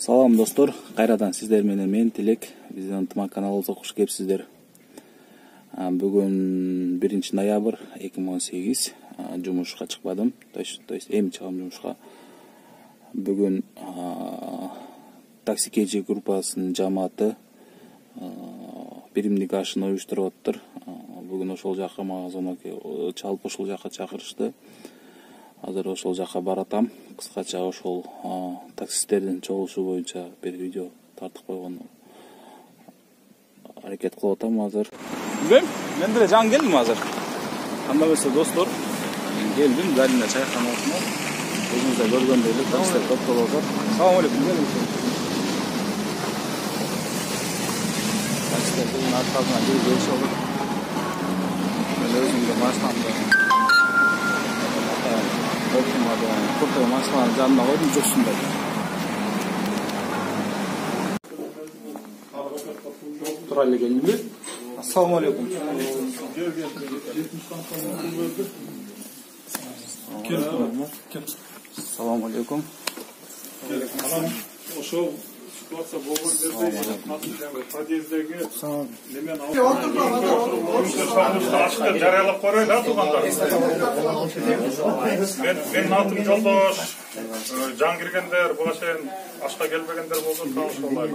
Салам достор, кайрадан сиздер менен мен Тилек. Биздин ынтымак каналыбызга куш келипсиздер. Бүгүн 1-ноябрь 2018. Жумушка чыкпадым. То есть эми чыгам жумушка. Бүгүн такси KG группасынын жамааты биримдик ашын уюштуруп атыптыр. Бүгүн ошол жака мага звонок чалып ошол жака чакырышты. Азыр ошол жака баратам. Кыскача ошол таксисттердин чогулушу боюнча бир видео тартып койгон аракет кылып атам азыр. Билбейм, мен деле жаңы келдим азыр. Кандай болсо достор, келдим Дарина чайканасына. Өзүңүздөр көргөндөй эле таксистер топтолуп атат. Салам алейкум. Таксистердин аркасынан бир келишип атат. Мен өзүмдүн машинамды Kurtar maşıların canına koydum, coşsun dedi. Turayla gelin mi? Assalamu alaikum. Assalamu alaikum. Ситуация болған жерде подъездегі немен ашықта жариялап қойып туғандар. Мен атым Жолдош, жаң кіргендер, бұға шейін ашқа келбегендер болды, тауыш олайды.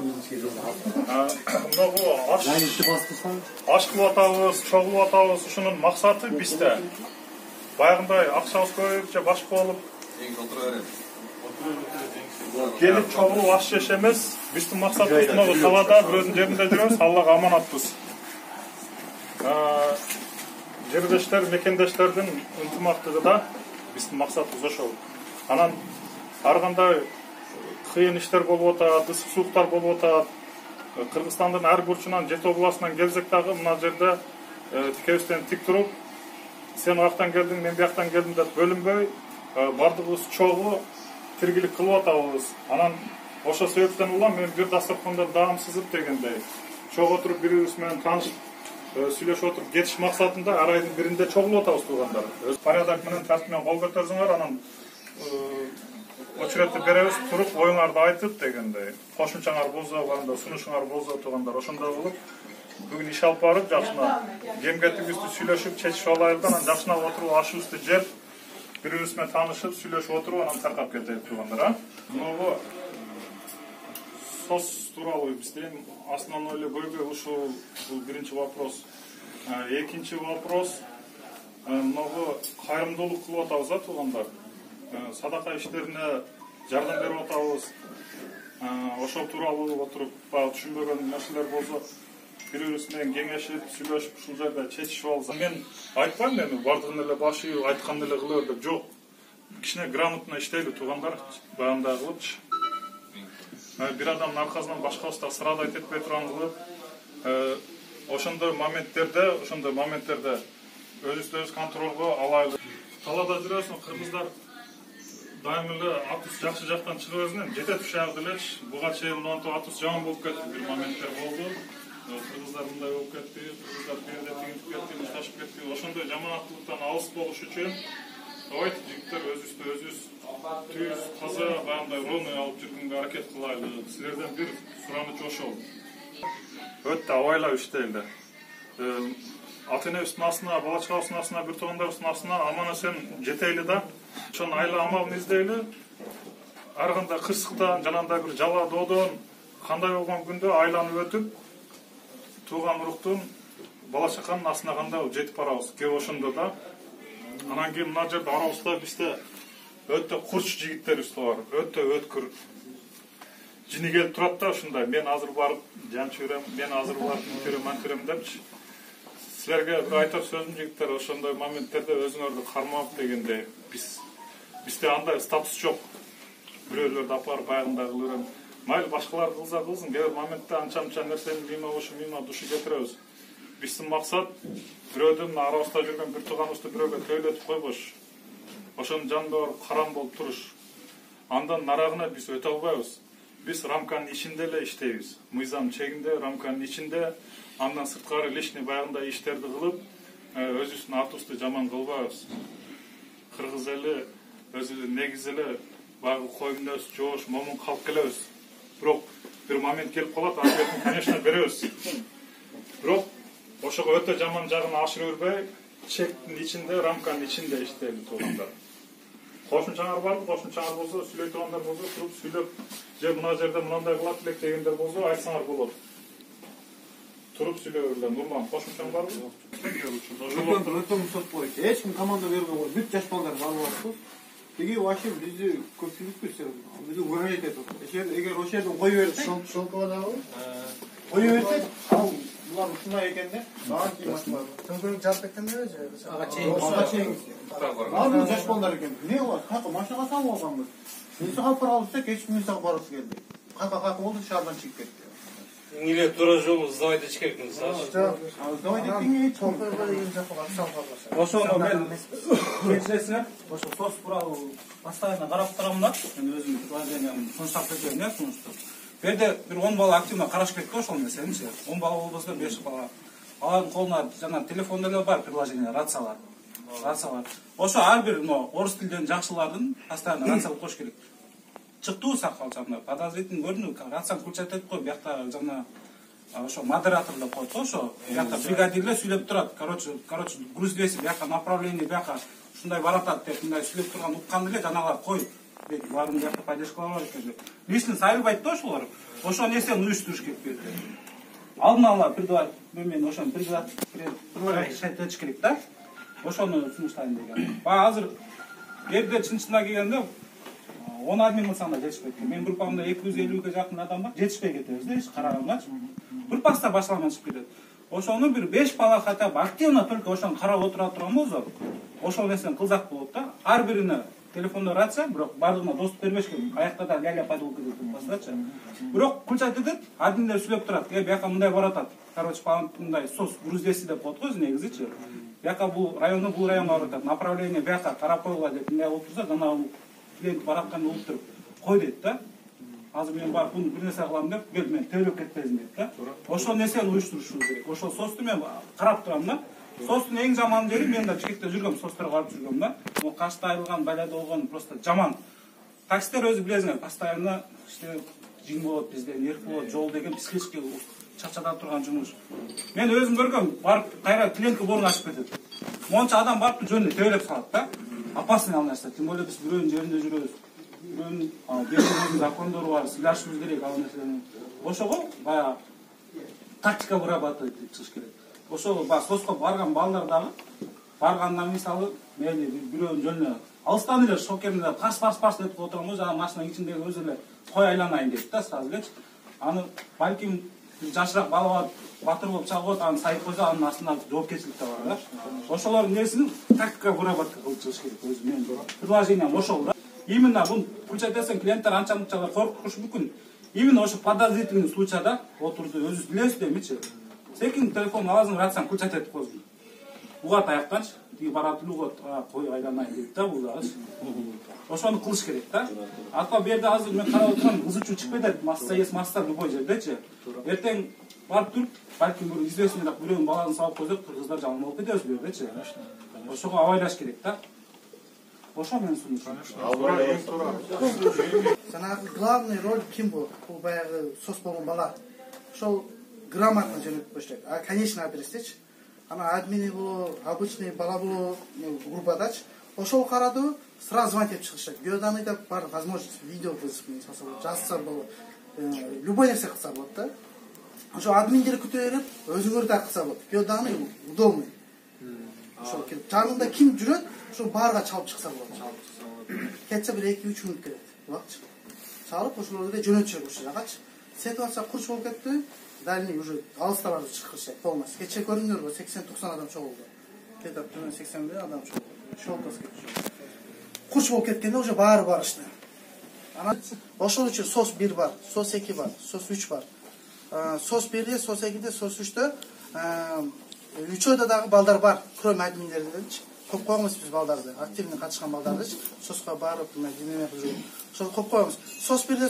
Аш қылып атауыз, шоғылып атауыз, ұшының мақсаты бізде. Баяғындай ақшауыз көйіп, баш болып, gelip çoğulu aş yaşamız. Bizim maksatımız mı? Kalada, birazın yerinde duruyoruz. Allah'a amanatız. Yerdeşler, mekendeşlerden ıntımaktığı da bizim maksatımız o şol. Anan arganda kıyın işler bolup atat, ısık suuktар bolup atat. Kırgızstan'dan her burçundan, Jet oblasından gelsek dağı, mına yerde tikebizden tik turup, sen o yaktan geldin, men bu yaktan geldim de bölünböy, bardığımız çoğulu тергелік қылып атабыз. Анан ошо себептен улам мен бир дастарханда даам сызып дегендей. Чоң отуруп бирибиз менен таанышып, сүйлөшүп отуруп кетиш максатында ар айдын биринде чогулуп атабыз туугандар. Өз порядок менен тартип менен кол көтөрсөңөр, анан очередти беребиз, туруп оюңарды айтып дегендей. Кошумчаңар болсо, барында сунушуңар болсо туугандар ошондой болуп, бүгүн иш алып барып, жакшына кемгетигибизди сүйлөшүп, чечип алайлы, анан жакшына отуруп ашыбызды жеп, birbirimizle tanışıp, söyleşip oturup, anam tarkap getirip tuğanlara. Bunu sos turalı bizden основной bölge uşu birinci вопрос. Ekinci вопрос, много кайрымдуулук кылып атабыз туğanlar. Садака иштерине жардам берип атабыз. Ошол тууралуу отуруп, түшүнбөгөн нерселер болсо, birbirimizle kеңешип, сүйлөшүп, ушул жерде чечишип алсак. Мен айтпайм, эми бардыгын эле башы айткан эле кылып деп, жок. Кичине грамотно иштейли туугандар, баягындай кылыпчы. Бир адамдын аркасынан башкабызда сырада айтып кетпей турган кылып, ошондой моменттерде өзүбүздү контролго алайлы. Талада жүрөсүң, кыргыздар дайым эле атыс жакшы жактан чыгып өзүнөн жетет ушак делечи. Буга чейин атыс жаман болуп кетти, бир моменттер болду. Kırgızlar bunday olup ketти, Kırgızlar birinde tingip ketти, muştaşıp ketти. Oşondoy жаманаттылыктан алыс болуш үчүн давайте жигиттер өзүбүз түйүз, таза, баягындай ровный алып жүргөнгө аракет кылайлы. Силерден бир сураныч ошол. Өтө абайлап иштейли. Ата-энебиздин астына, бала-чагабыздын астына, бир туугандарыбыздын астына аман-эсен жетейли да. Ошонун айла амалын издейли. Ар кандай кырсыктан, жанагындай бир жала доодон кандай болгон күндө айланып өтүп, туған уруктун бала-чаканын астына кандай жетип барабыз. Кеп ошондо да. Анан кийин мына жерде арабызда бизде өтө курч жигиттерибиз бар. Өтө өткүр. Жини келип турат да ушундай. Мен азыр барып жанчы берем, мен азыр барып мантөрөм депчи. Силерге айтар сөзүм жигиттер, ошондой моменттерде өзүңөрдү кармап дегенде бизде андай статус жок. Бирөөлөрдү апарып баягындай кылып берем. Mayli başkalar kılsın, gelir momentde ança nersenin mima duşu getiremiz. Bizim maksat, biröydün arabızda жүрген bir tuğanızda biröge töylетip koyboş. Oşonun janında karam bolup turuş. Andan naragına biz öte albayız. Biz ramkanın içinde ele işteybiz. Mıyzam çeginde, ramkanın içinde, andan sırtkары лишний баягындай иштерди кылып, өзүбүздүн атыбызды жаман кылбайбыз. Кыргыз эли өзү негизи эле баягы коймунебиз, жоош, момун калып келебиз. бирок бир момент келип калат, ответин, конечно, беребиз. Бирок ошого өтө жаман жагын ашыра бербей, чектин ичинде, рамканын ичинде иштейли туугандар. Кошумчаңар барбы? Кошумчаңар болсо, сүйлөй тургандар болсо, туруп сүйлөп, же мына жерде мындай кылат элек дегендер болсо, айтсаңар болот. Туруп сүйлөй бергиле. Нурлан, кошумчаң барбы? Өтө мусат болот. Эч ким команда бербей койбойт. Бүт жаш балдар балаларбыз. Деги вообще бизди көпчүлүкпүз. Бизди угрожать этип атат. Эгер ошол жерден кое берсек, шолкобадабы? Кое берсек, ал булар ушундай экенде, ага кийим ачмады. Төңкөлүк жаап кеткенде же? Ага чейин. Ал жаш балдар экен. Не кылат? Кайка машинага салып алганбыз. Эси калып барабыз, эч ким сагып барабыз келди. Кайка болду, шаардан чыгып кетти. Ниле тура жол сдавать эч керекмин, Сдавать эткен эч Ошону мен кечиресиңер, ошо сос тууралуу постоянно карап турам да. Мен өзүм предложениямды сунуштап берем, сунуштап. Бу жерде бир 10 бала активно караш керек да ошол нерсеничи. 10 бала болбосо 5 бала. Алардын колуна жана телефон деле бар, приложение, рациялар. Ошо ар бир орус тилден жакшылардын постоянно рация коюш керек. Чыктуу сакалчамда, подозрительный көрүнүү, рацияны включать этип коюп, биякта жана ошо модератор деп коет да, ошо биякта бригадирлер сүйлөп турат. Короче, груз веси биякка направление биякка ушундай баратат деп, мындай сүйлөп турган уккан эле жанагылар кой. Баарын биякта поддержкалар бар экен деп. Лично сайылбайт да ошолор. Ошо нерсени уюштуруш керек бу жерде. Алдын ала мен ошону предотвращать керек да. Ошону сунуштайын деген. Азыр жерде чын-чынына келгенде 10 админ кылсаңда жетишпейт. Мен группамда 250ге жакын адам бар, жетишпей кетебиз да, эч карагандачы. Группасы башламан чыгып кетет. Ошону бир 5 бала хотя бы активно только ошону карап отура турган болсо, ошол нерсени кылсак болот да. Ар бирине телефондо рация, бирок бардыгына доступ бербеш керек. Аякта да ля-ля падулка деп басачы. Бирок кулчат этет, админдер сүйлөп турат. Бияка мындай баратат. Короче, мындай сос груздеси деп коет го негизичи. Бияка бул районго баратат. Направление бияка карап койгула деп мындай болуп турса, жана клиент бараткан болуп туруп кой дейт да. Азыр мен барып буну бир нерсе кылам деп, кел мен төлөп кетпесин дейт да. Ошол нерсени уюштурушубуз керек. Ошол состу мен карап турам да. Состун эң жаман жери, мен да чекте жүргөм, состторго барып жүргөм да. Бул кашта айылган, балада болгон просто жаман. Таксистер өзү билесиңер, постоянно жин болот бизде, нерв болот, жол деген психически чачадан турган жумуш. Мен өзүм көргөм, барып кайра клиентке борун ачып кетет. Монча адам барып жөнүндө төөлөп салат да. Опасный ал нерсе. Тем более биз бирөөнүн жеринде жүрөбүз. Бирөөнүн закондору бар, сыйлашыбыз керек ал нерсени. Ошого баягы тактика вырабатывать деп чыгыш керек. Ошол соско барган балдар дагы баргандан мисалы мени бирөөнүн жөнүнө алыстан эле шокеринде парс этип отурган го, жана машинанын ичиндеги өзү эле кой айланайын дейт да сразу элечи. Аны балким жашыраак бала батыр болуп чыгып, аны сайып койсо, анын астында жоопкерчилик да бар да. Ошолордун нерсени тактика выработка кылып чыгыш керек. Өзү менин предложением ошол да. Именно бун включать этсең, клиенттер анча-мынча коркушу мүмкүн. Именно ошо подозрительный случайда отурду, өзү билесиз демичи. Секин телефон аласың, рацияны включать этип койсуң. Угат аяктанчы, тиги барат угат, кой айланайын дейт да бул дагы. Ошону кылыш керек да. Атка бу жерде азыр мен карап отурам, кызычуу чыгып кетет, масса любой жердечи. Эртең барып туруп, балким бир известный бирөөнүн баласын салып койсок, кыргыздар жаман болуп кетебиз бу жердечи. Ошого абайлаш керек да. Ошо менин сунушум. Жанагы главный роль ким бул? Бул баягы сос болгон бала. Ошол грамотно жөнөтүп коюш керек. А конечный адрестечи. Ана админи боло, обычный бала боло группадачы. Ошол карадыбы сразу звонить этип чыгышат. Геоданный деп бар возможность видео жазса болот. Любой нерсе кылса болот да. Ошо админдер күтө берет, өзүңөр да кылса болот. Геоданный удобный. Ошол жанында ким жүрөт, ошо баарга чалып чыкса болот. Кетсе бир 2-3 мүнөт керек. Убакчы. Чалып ошолорду эле жөнөтүшөт ошол жагачы. Ситуация курч болуп кетти. Дальний уже алыстабарды чыгышат полностью. Кече көрүңөрбү 80-90 адам чогулду. Где-то 80 адам чогулду. Шолковский. Курч болуп кеткенде уже баары барышты. Ошол үчүн сос 1 бар, сос 2 бар, сос 3 бар. Сос 1де, сос 2де, сос 3дө үчөөдө дагы балдар бар. Кроме админдерденчи. Коп коебуз биз балдарды, активно катышкан балдардычы. Соско барып, неме кылып жүрүп. Ошол коп коебуз. Сос 1де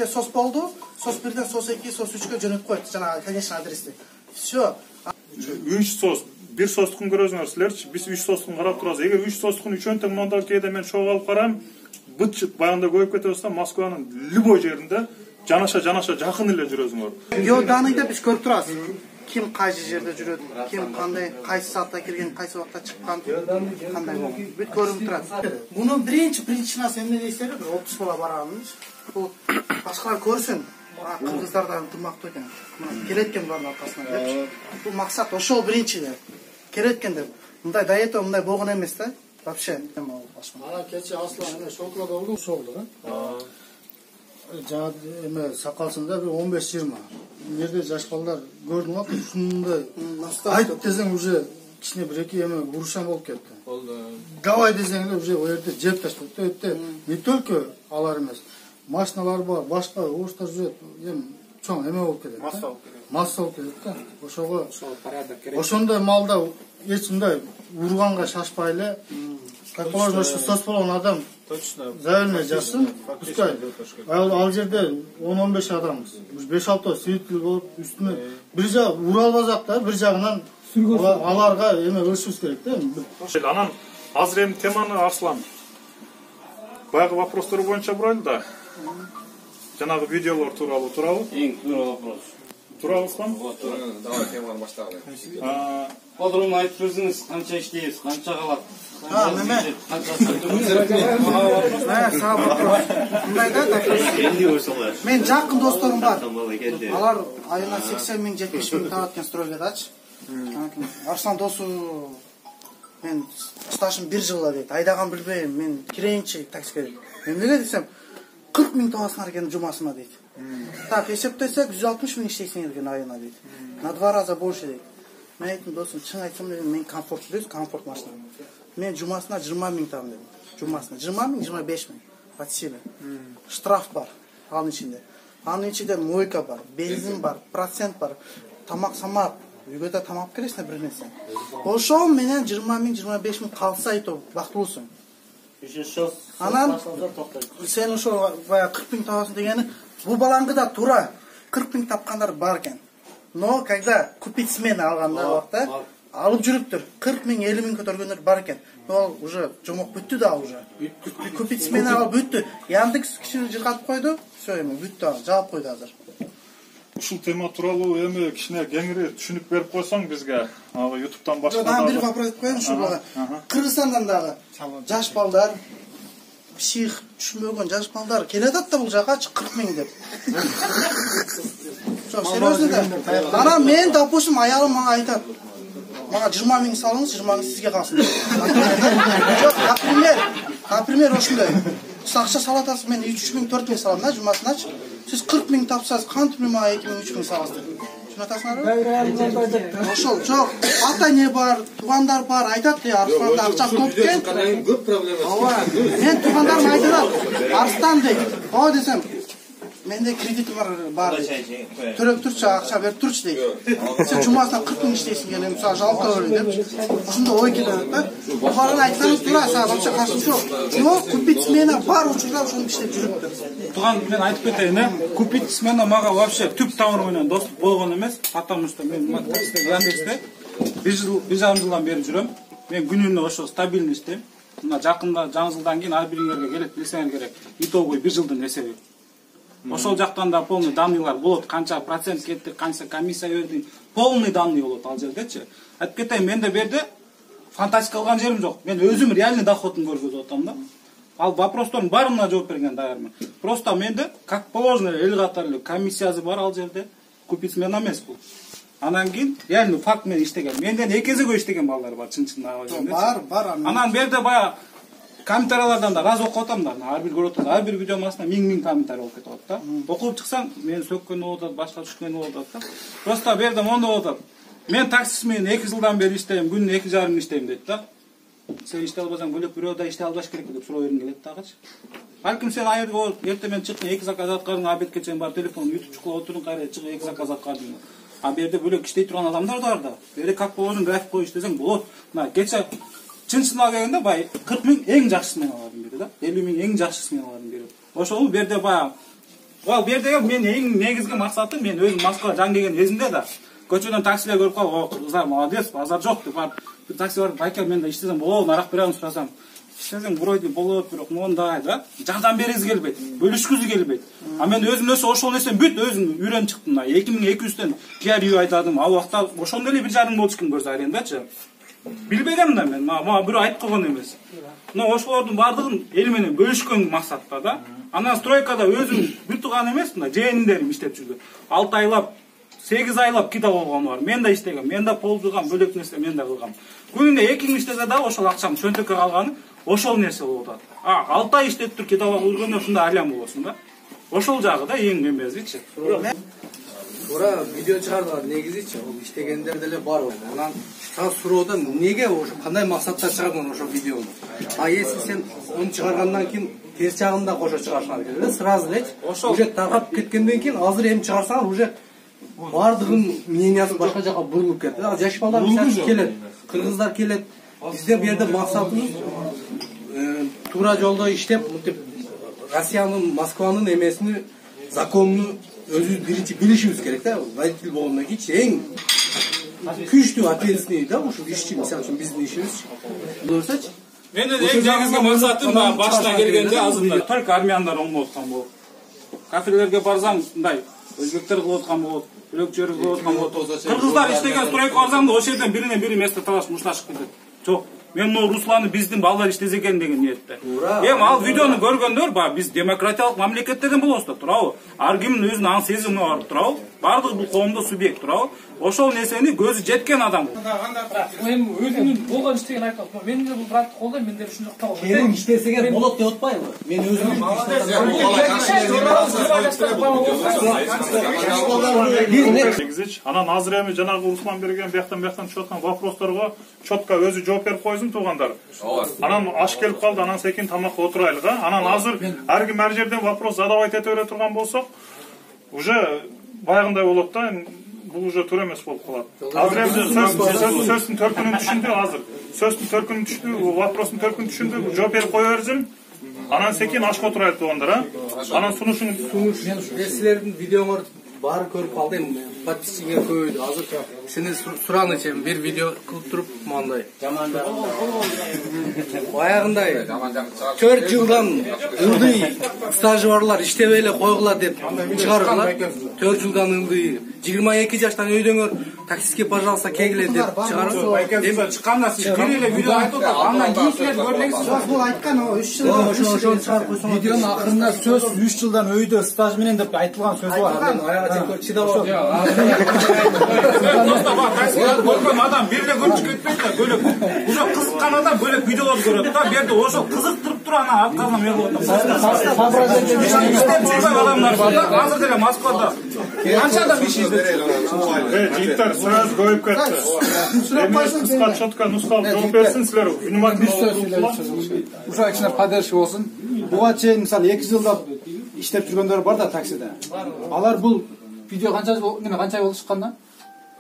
сос болду, сос 1ден сос 2, сос 3кө жөнөтүп коет. Жана конечный адрести. Всё. 3 сос, 1 состукун көрөсүңөр силерчи. Биз 3 состукун карап турабыз. Эгер 3 состукун үчөөнтең мондал кээде мен шоу алып карайм, быт баягында көйүп кете болсо, Москванын любой жеринде жанаша жакын эле жүрөсүңөр. Геоданныйда биз көрүп турабыз. Ким кайсы жерде жүрөт, ким кандай, кайсы саатта кирген, кайсы убакта чыккан, кандай болгон. Бүт көрүнүп турат. Мунун биринчи причинасы эмне дейсиздер? 30 бала барганымыз. Бул башкалар көрсүн. Кыргыздардан ынтымактуу экен. Келет экен булардын аркасынан депчи. Бул максат ошол биринчи деп. Келет экен деп. Мындай до этого мындай болгон эмес да. Вообще. Кече Аслан эме шоклада болду, ошолду. Жаңа эме сакалсында бир 15-20. Жерде жаш балдар көрдүң ба? Ушундай айт десең уже кичине бир эки эме урушан болуп кетти. Болду. Давай десең эле уже о жерде жеп таштап өттө. Не только алар эмес. Машиналар бар, башка оштар жүрөт. Эми чоң эме болуп кетет. Масса болуп кетет да. Ошого порядок керек. Ошондой малда эч кандай урганга шашпай эле, как положено, сос болгон адам точно правильно жасын. Пускай ал жерде 10-15 адамбыз. 5-6 свидетель болуп, үстүнө бир жак ура албасак да, бир жагынан аларга эме өлчүбүз керек да. Анан азыр эми теманы Арслан баягы вопростор боюнча бурайлы да. Жанагы видеолор тууралуу туурабы? Эң туура вопрос. Туурабызбы? Давай теманы баштайлы. Подробно айтып берсеңиз, канча иштейбиз, канча калат? Мындай да. Мен жакын досторум бар. Алар айына 80 миң, 70 миң табат экен стройгадачы. Арслан досу мен стажым 1 жылда дейт. Айдаган билбейм, мен кирейинчи таксиге. Эмнеге десем 40 миң табасыңар экен жумасына дейт. Так, эсептесек 160 миң иштейсиңер экен айына дейт. На 2 раза больше дейт. Мен айттым досум, чын айтсам мен комфорт машина. Мен жумасына 20 миң табам дедим. Жумасына 20 миң, 25 миң. От силы. Штраф бар анын ичинде. Анын ичинде мойка бар, бензин бар, процент бар, тамак-самак. Үйгө да тамак кересиң бир нерсе. Ошол менен 20 миң, 25 миң калса айтып бактылуусуң. Анан сен ошо 40 миң табасың дегени бул балаңгыда туура 40 миң тапкандар бар экен. Но когда купить смена алганда убакта алып жүрүптүр. 40 миң, 50 миң көтөргөндөр бар экен. Ол уже жомок бүттү да уже. Купить смена алып бүттү. Яндекс кичине жыргатып койду. Всё эми бүттү, жаап койду азыр. Ушул тема тууралуу эми кичине кеңири түшүнүк берип койсоң бизге, YouTube'дан башка. Мен бир вопрос айтып коеюн ушуга. Кыргызстандан дагы жаш балдар, псих түшүнбөгөн жаш балдар келет да бул жака 40 миң деп. Жок, серьезно да. Анан мен, допустим, аялым мага айтат. Мага 20 миң салыңыз, 20 миң сизге калсын. Жок, например, ошондой. Сиз акча салатасыз, мен 3 миң, 4 миң салам да жумасыначы. Сиз 40 миң тапсаңыз, кантип мен мага 2 миң, 3 миң саласыз? Түшүнөтасыңарбы? Ошол, жок. Ата-эне бар, туугандар бар, айтат, Арсланда акча көп экен. Көп проблема. Ооба. Мен туугандарым айтат, Арслан дейт. О десем, менде кредит бар. Төрөп турчу, акча берип турчу дейт. Сен жумасына 40 миң иштейсиң, эми мисалы жалпы деп. Ошондой ой келет да. Барын айтсаңыз туура, сага вообще каршы жок. Но купить смена бар учурда ошону иштеп жүрүптүр. Туган мен айтып кетейин, купить смена мага вообще түп тамыр менен доступ болгон эмес, потому что мен Яндексте 1 жарым жылдан бери жүрөм. Мен күнүнө ошо стабильный иштейм. Мына жакында жаңы жылдан кийин ар бириңерге келет, билсеңер керек. Итоговый 1 жылдын эсеби. Ошол жактан да полный данныйлар болот, канча процент кетти, канча комиссия берди, полный данный болот ал жердечи. Айтып кетейин, менде берде фантастика кылган жерим жок. Мен өзүм реальный доходун көргөзүп атам да. Ал вопростордун баарына жооп берген даярмын. Просто менде как положено эл катары комиссиясы бар ал жерде. Купить смена эмес бул. Анан кийин реальный факт менен иштеген. Менден 2 эсеге иштеген балдар бар, чын-чын. Бар. Анан берде бая комментариялардан да раз окуп атам да. Ар бир көрөт, ар бир видеонун астына 1000 комментарий болуп кетип атат да. Окуп чыксаң, мен сөккөн болуп атат, башка түшкөн болуп атат да. Просто берде мондой болуп атат. Мен таксист менен 2 жылдан бери иштейм, күнүнө 2 жарым иштейм дейт да. Сен иштей албасаң, бөлөк бирөө да иштей албаш керек деп суроо бергим келет дагычы. Балким сен айырды болуп, эртең мен чыктым, 2 заказ аткардың, обедке чейин бар телефон ютуп чукулап отурдуң, кайра чыгып 2 заказ аткардың. А берде бөлөк иштей турган адамдар да бар да. Берде как положено график коюш десең болот. Мына кече чын-чынына келгенде бай 40 миң эң жакшы сменалардын бири да. 50 миң эң жакшы сменалардын бири. Ошол берде бая ал бердеге мен эң негизги максатым мен өзүм Москвага жан келген кезимде да көчөдөн таксилер көрүп калып, о кыргыздар молодец, базар жок деп барып бир такси барып, байке мен да иштесем болобу, нарак беребин сурасам, Сіздің бұройды болот, бирок мондай да, жардам бериңиз келбейт, бөлүшкүзү келбейт. А мен өзүм ошол нерсени бүт өзүм үйрөнүп чыктым да. 2200тен PR үй айдадым. Ал убакта ошондой эле 1,5 болчу экен көрсө арендачы. Билбегем да мен, мага бирөө айтып койгон эмес. Мына ошолордун баардыгын эл менен бөлүшкөн максатта да. Анан стройкада өзүм бүтүп калган эмес, мына жээнилерим иштеп жүрдү. 6 айлап 8 айлап кита болгон бар. Мен да иштегем, мен да пол жуугам, бөлөк нерсе мен да кылгам. Күнүнө 2 күн иштесе да ошол акчам чөнтөккө калганы ошол нерсе болуп атат. 6 ай иштеп туруп кита болгондо ушундай алям болосуң да. Ошол жагы да эң эмесичи. Туура видео чыгардыган негизичи, ол иштегендер деле бар. Анан сага суроодо неге ошо кандай максатта чыгардың ошо видеону? А если сен onu чыгаргандан кийин терс жагын да кошо чыгарсаң эле, сразу эле уже таркап кеткенден кийин азыр эми чыгарсаң уже бардыгын мнениясы башка жака бурулуп кетти. Жаш балдар мисалы келет, кыргыздар келет. Бизде бу жерде максатыбыз туура жолдо иштеп, Россиянын, Москванын эмесини, законну өзүбүз биринчи билишибиз керек да. Водитель болгондон кийин эң күчтүү ответственный да ушу ишчи, мисалы үчүн биздин ишибиз. Көрсөчү. Менин эң негизги максатым башына келгенде азырында только армияндар оңдоп аткан болот. Кафелерге барсаң, мындай өзбектер кылып аткан болот, бөлөкчөр кылып аткан болот. Кыргыздар иштеген стройка барсаң да ошол жерден биринен бири место талашып мушташып кетет. Жок. Мен могу Русланы биздин балдар иштесе экен деген ниетте. Эми ал видеону көргөндөр, ба биз демократиялык мамлекеттерден болобуз да, туурабы? Ар кимдин өзүнүн аң сезими бар, туурабы? Бардыгы бул коомдо субъект, туурабы? Ошол нерсени көзү жеткен адам. Эми өзүмдүн болгон иштеген айтып, мен деле бул бракты колдойм, мен деле ушундой кылып атам. Келин иштесеге болот деп атпайбы? Мен өзүм негизич. Анан азыр эми жанагы Руслан берген бияктан чыгып аткан вопросторго четко өзү жооп берип койсун туугандар. Анан аш келип калды, анан секин тамакка отурайлык, а? Анан азыр ар ким ар жерден вопрос задавать эте бере турган болсок, уже баягындай болот да. Бул уже туура эмес болуп калат. Азыр эми сөздүн төркүнүн түшүндү, азыр сөздүн төркүнүн түшүндү, вопростун төркүнүн түшүндү, жооп берип кое берсин. Анан секин ашка отурайлык туугандар, а? Анан сунушун силердин видеоңор баары көрүп калдым. Подписчиңер көбөйдү. Азыр сени суранычы бир видео кылып туруп мындай. Баягындай 4 жылдан ылдый стажы барлар иштебей эле койгула деп чыгарылар. 4 жылдан ылдый 22 жаштан өйдөңөр таксистке, пожалуйста, кегиле деп чыгарып. Эми чыкканда сиз бир эле видео айтып атат. Андан кийин силер көрбөйсүз. Жок, бул айткан о 3 жылдан ошону чыгарып койсоң. Видеонун акырында сөз 3 жылдан өйдө стаж менен деп айтылган сөзү бар. Аяга чейин чыдап Көргөн адам бир эле көрүп кетпейт да, бөлөк. Уже кызыккан адам бөлөк видеолор көрөт да, бу жерде ошол кызыктырып туруп анан арткасынан мен кылып атам. Иштеп жүргөн адамдар бар да, азыр деле Москвада. Канча адам иштейт? жигиттер сөз көбөйүп кетти. Эми кыска четко нускалып жооп берсин силер. Внимательно. Ушул кичине поддержка болсун. Буга чейин мисалы 2 жылда иштеп жүргөндөр бар да таксиде. Алар бул видео канча ай болду чыкканда?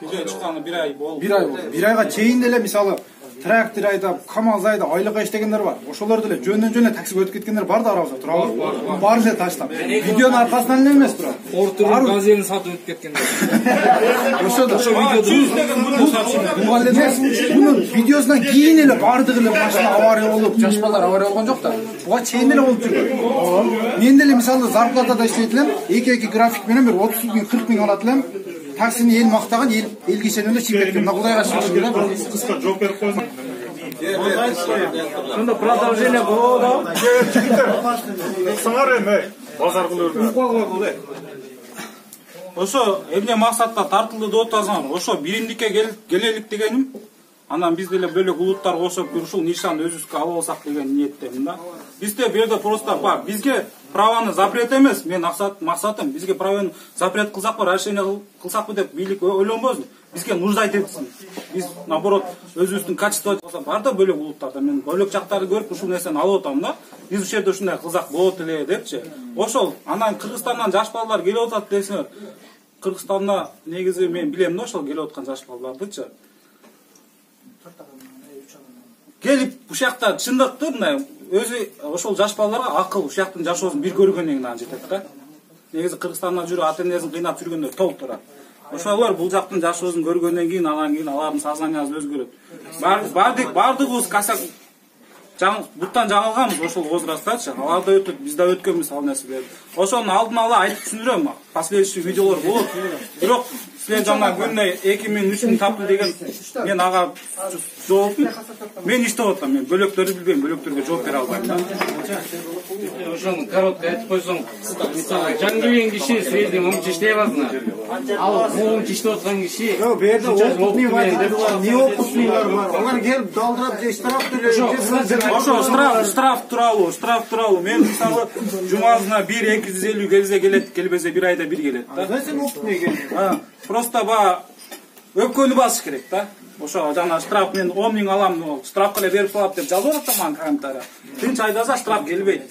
Видео чыкканы 1 ай болду. 1 ай болду. 1 айга чейин деле мисалы трактор айдап, КамАЗ айдап, айлыкка иштегендер бар. Ошолор деле жөндөн таксиге өтүп кеткендер бар да арабызда, туурабы? Баары эле таштап. Видеонун аркасынан эле эмес, турат. Ортурун газелин сатып өтүп кеткендер. Ошол видеонун видеосунан кийин эле баардыгы эле машина авария болуп, жаш балдар авария болгон жок да. Буга чейин эле болуп жүргөн. Мен деле мисалы зарплатада иштейт элем, эки график менен бир 30 миң, 40 миң алат элем. Таксини ел мактаган, эл кишенеле чыгып кеткен. Мына Кудайга шүгүр эле. Кыска жооп берип койсун. Сонда продолжение болду. Сыңар эми базар кылып Ошо эмне максатта тартылды деп атасыңар. Ошо биримдикке келелик дегеним. Анан биз деле бөлөк улуттар кошуп ушул нишаны өзүбүзгө алып алсак деген ниеттемин да. Бизде бу жерде просто бар. Бизге праваны запрет эмес. Мен максатым бизге праваны запрет кылсакпы, решение кылсакпы деп бийлик ойлонбосун. Бизге нужда этсин. Биз наоборот өзүбүздүн качество бар да бөлөк улуттарда. Мен бөлөк жактарды көрүп ушул нерсени алып атам да. Биз ушул жерде ушундай кылсак болот эле депчи. Ошол анан Кыргызстандан жаш балдар келип атат десеңер. Кыргызстанда негизи мен билем да ошол келип аткан жаш балдардычы. Келип ушакта чындыкты мына өзү ошол жаш балдарга акыл ушактын жашоосун бир көргөндөн кийин анан жетет да. Негизи Кыргызстанда жүрүп ата энесин кыйнап жүргөндөр толук турат. Ошолор бул жактын жашоосун көргөндөн кийин анан кийин алардын сознаниясы өзгөрөт. Бардыгыбыз буттан жаңылганбыз ошол возрастчы. Алар да өтөт, биз да өткөнбүз ал нерселерди. Ошону алдын ала айтып түшүндүрөм. Последующий видеолор болот. Бирок силер жана күнүнө 2000-3000 таптым деген мен ага жооптун. Мен иштеп атам, мен бөлөктөрдү билбейм, бөлөктөргө жооп бере албайм да. Ошону коротко айтып койсоң, мисалы жаңы келген киши средний момчу иштей аласына. Ал момчу иштеп аткан киши Yok, bir yerde oputluy var. Niye oputlular var? Onlar gelip daldırıp iştirap duruyor. Ошо штраф тууралуу. Мен мисалы жумасына 1-250 келсе келет, келбесе 1 айда 1 келет да. Ben sen oputluya geldim. Просто ба өпкөнү басыш керек да. Ошо жана штраф мен 10 000 алам, штраф эле берип салат деп жазып атам комментария. Тинч айдаса штраф келбейт.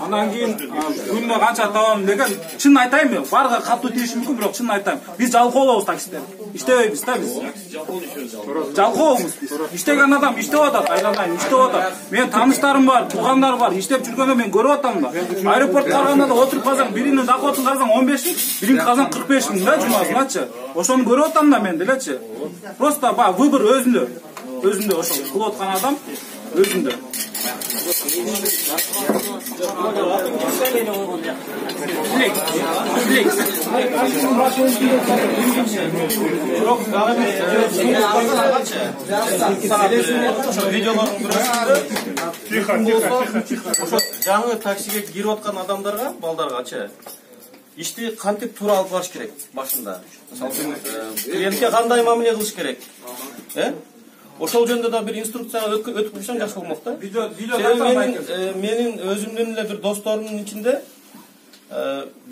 Анан кийин күнүнө канча табам деген чын айтайм мен. Барга катуу тийиши мүмкүн, бирок чын айтайм. Биз жалкоолобуз таксистер. Иштебейбиз да биз. Жалкообуз биз. Иштеген адам иштеп атат, айланайын иштеп атат. Мен тааныштарым бар, туугандар бар, иштеп жүргөндө мен көрүп атам да. Аэропортко барганда да отуруп калсаң, биринин доходун карасаң 15 000, биринин карасаң 45 000 да жумасыначы. Ошону көрүп атам да мен делечи. Просто ба выбор өзүндө. Өзүндө ошо кылып аткан адам өзүндө. Жаңы таксиге кирип аткан адамдарга, балдаргачы ишти кантип туура алып барыш керек башында. Мисалы клиентке кандай мамиле кылыш керек? Ошол жөнүндө да бир инструкцияга өтүп койсоң жакшы болмок да. Менин өзүмдүн эле бир досторумдун ичинде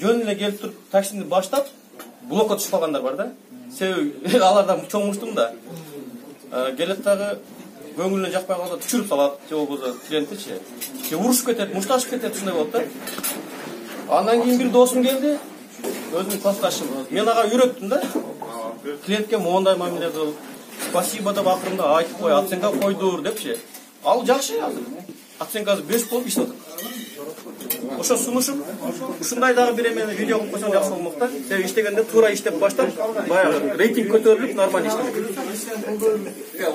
жөн эле келип туруп таксини баштап блокко түшүп калгандар бар да. Себеби алардан чоңуштум да. Келет дагы көңүлүнө жакпай калса түшүрүп салат, же болбосо клиенттичи. Же урушуп кетет, мушташып кетет, ушундай болот да. Андан кийин бир досум келди, өзүнүн классташым. Мен ага үйрөттүм да. Клиентке моундай мамиле кыл. Спасибо деп акырында айтып кой, оценка койдур депчи. Ал жакшы азыр. Оценкасы 5 болуп иштеп атат. Ошо сунушуп, ушундай дагы бир эмени видео кылып койсоң жакшы болмок да. Себеби иштегенде туура иштеп баштап, баягы рейтинг көтөрүлүп, нормально иштеп.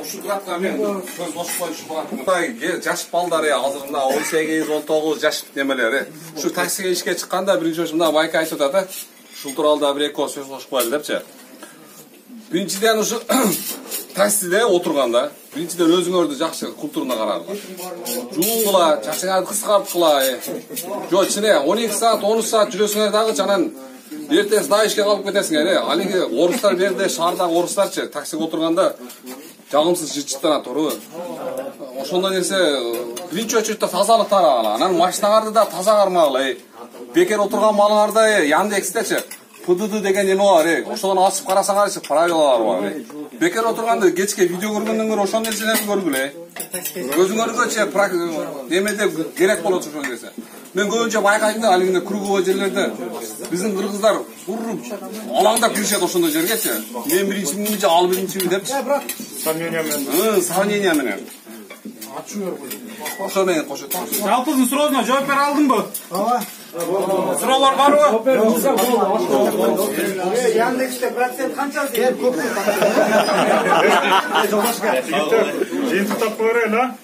Ушул кратка мен сөз кошуп коюшу бар. Жаш балдар азырында 18-19 жаш немелер. Ушу таксиге ишке чыкканда биринчи ошондо байка айтып атат. Ушул тууралуу бир эки сөз кошуп коелу депчи. Биринчиден ушу таксиде отурганда, биринчиден өзүңөрдү жакшы культурна карагыла. Жуугула, чачыңарды кыскарткыла. Жо чыне 12 саат, 13 саат жүрөсүңөр дагы жанан эртеси да ишке калып кетесиңер. Алиги орустар берде, шаардагы орустарчы таксиге отурганда жагымсыз жырчыттана туру. Ошондой нерсе биринчи очередте тазалык тарагыла. Анан машинаңарды да таза кармагыла. Бекер отурган малыңарды Яндекстечи ПДД деген эме бар, ошодан ачып карасаңарчы правилалар бар. Бекер отурганда кечке видео көргөндөн көрө ошол нерселерди көргүлө. Өзүңөргөчө немеде керек болот ошол нерсе. Мен көбүнчө байкаймын, алигинде круговой жерлерде биздин кыргыздар уруп, алаңдап киришет ошондой жергечи. Мен биринчимин же ал биринчими депчи. Сравнение менен. Ошо менен кошот. Жалпыдын суроосуна жооп бере алдыңбы? Ооба. Суроолор барбы? Яндексте процент канча дейт? Көп. Жыйынтыктап коерели, а?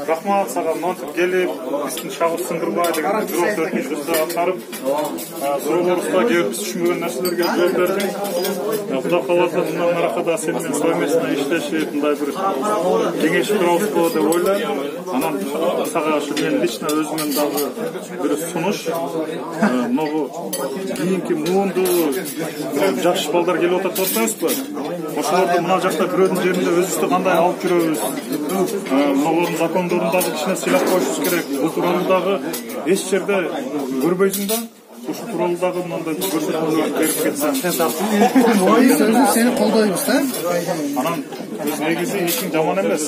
Рахмат сага монтип келип, биздин шагып сындырбай деген бирок өтүнүштү аткарып, суроолорубузга кээ бир биз түшүнбөгөн нерселерге жооп бердиң. Кудай кааласа мындан аркада сен менен совместно иштешип, мындай бир кеңеш турабызбы деп ойлойм. Анан сага ушу мен лично өзүмдүн дагы бир сунуш, могу кийинки муунду жаш балдар келип атат деп атпайсызбы? Ошолорду мына жакта бирөөнүн жеринде өзүбүздү кандай алып жүрөбүз? Мыналардын закондорун дагы кичине сыйлап коюшубуз керек. Бул тууралуу дагы эч жерде көрбөйсүң да. Ушул тууралуу дагы мындай көрсөтмөлөр берип кетсең. Ой, сөзү сени колдойбуз да. Анан биз негизи ишин жаман эмес.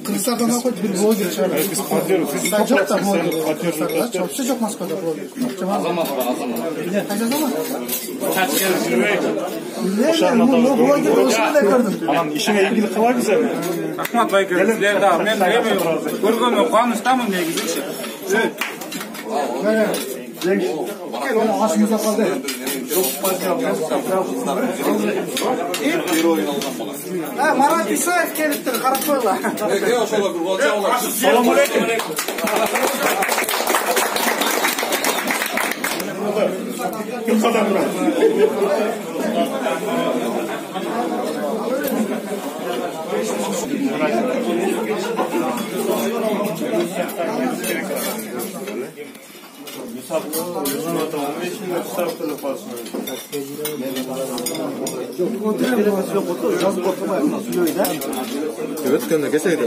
Кыргызстанда койт бир блогер чыгарды. Биз поддерживаем. Жок да блогер. Вообще жок Москвада блогер. Азамат бар, азамат. Кайсы азамат? Блогер ошондой көрдүм. Анан ишиңе ийгилик кылабыз эми. Рахмат байке, силер да мен эми көргөнүмө кубанычтамын негизичи. Кел, onu aşımıza kaldı. Героин алган болот. Марат Исаев келиптир, карап койгула. Ошолор бир болчу алат. Салам алейкум. Ким кадар турат? өткөндө кесек